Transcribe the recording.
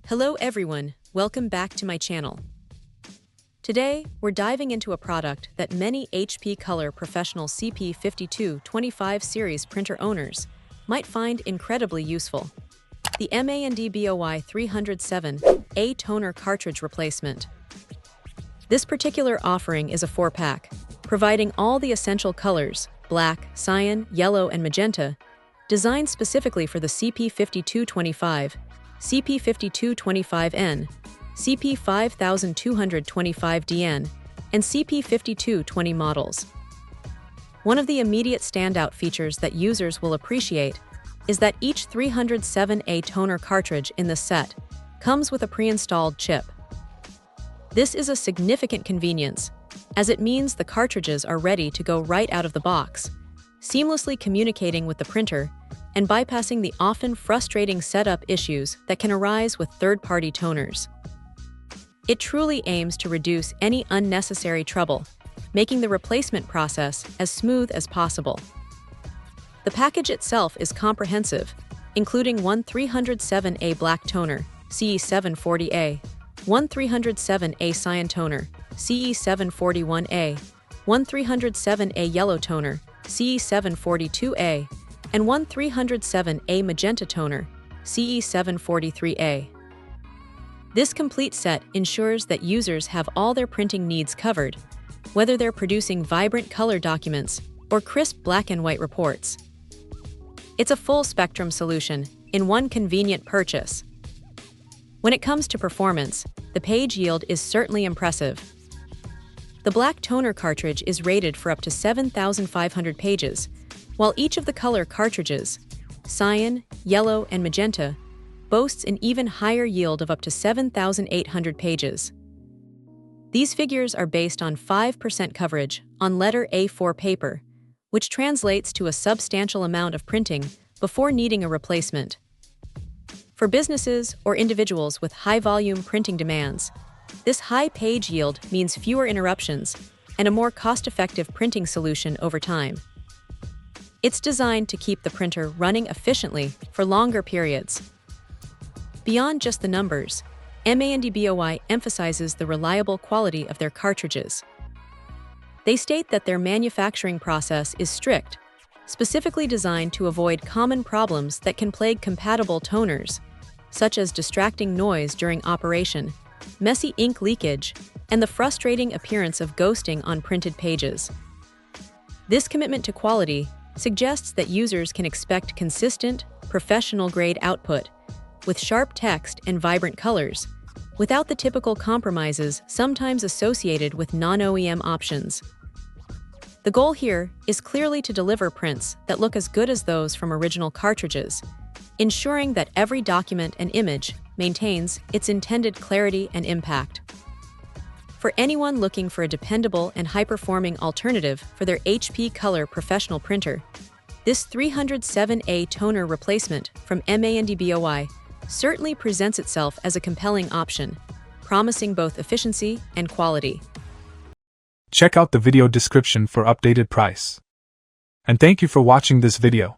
Hello everyone, welcome back to my channel. Today, we're diving into a product that many HP Color Professional CP5225 series printer owners might find incredibly useful. The MANDBOY 307A toner cartridge replacement. This particular offering is a 4-pack, providing all the essential colors, black, cyan, yellow, and magenta, designed specifically for the CP5225, CP5225N, CP5225DN, and CP5220 models. One of the immediate standout features that users will appreciate is that each 307A toner cartridge in the set comes with a pre-installed chip. This is a significant convenience, as it means the cartridges are ready to go right out of the box, seamlessly communicating with the printer and bypassing the often frustrating setup issues that can arise with third-party toners. It truly aims to reduce any unnecessary trouble, making the replacement process as smooth as possible. The package itself is comprehensive, including one 307A black toner, CE740A, one 307A cyan toner, CE741A, one 307A yellow toner, CE742A, and one 307A magenta toner, CE743A. This complete set ensures that users have all their printing needs covered, whether they're producing vibrant color documents or crisp black and white reports. It's a full-spectrum solution in one convenient purchase. When it comes to performance, the page yield is certainly impressive. The black toner cartridge is rated for up to 7,500 pages, while each of the color cartridges, cyan, yellow, and magenta, boasts an even higher yield of up to 7,800 pages. These figures are based on 5% coverage on letter A4 paper, which translates to a substantial amount of printing before needing a replacement. For businesses or individuals with high-volume printing demands, this high page yield means fewer interruptions and a more cost-effective printing solution over time. It's designed to keep the printer running efficiently for longer periods. Beyond just the numbers, MANDBOY emphasizes the reliable quality of their cartridges. They state that their manufacturing process is strict, specifically designed to avoid common problems that can plague compatible toners, such as distracting noise during operation, messy ink leakage, and the frustrating appearance of ghosting on printed pages. This commitment to quality suggests that users can expect consistent, professional-grade output with sharp text and vibrant colors, without the typical compromises sometimes associated with non-OEM options. The goal here is clearly to deliver prints that look as good as those from original cartridges, ensuring that every document and image maintains its intended clarity and impact. For anyone looking for a dependable and high-performing alternative for their HP Color Professional printer, this 307A toner replacement from MANDBOY certainly presents itself as a compelling option, promising both efficiency and quality. Check out the video description for updated price. And thank you for watching this video.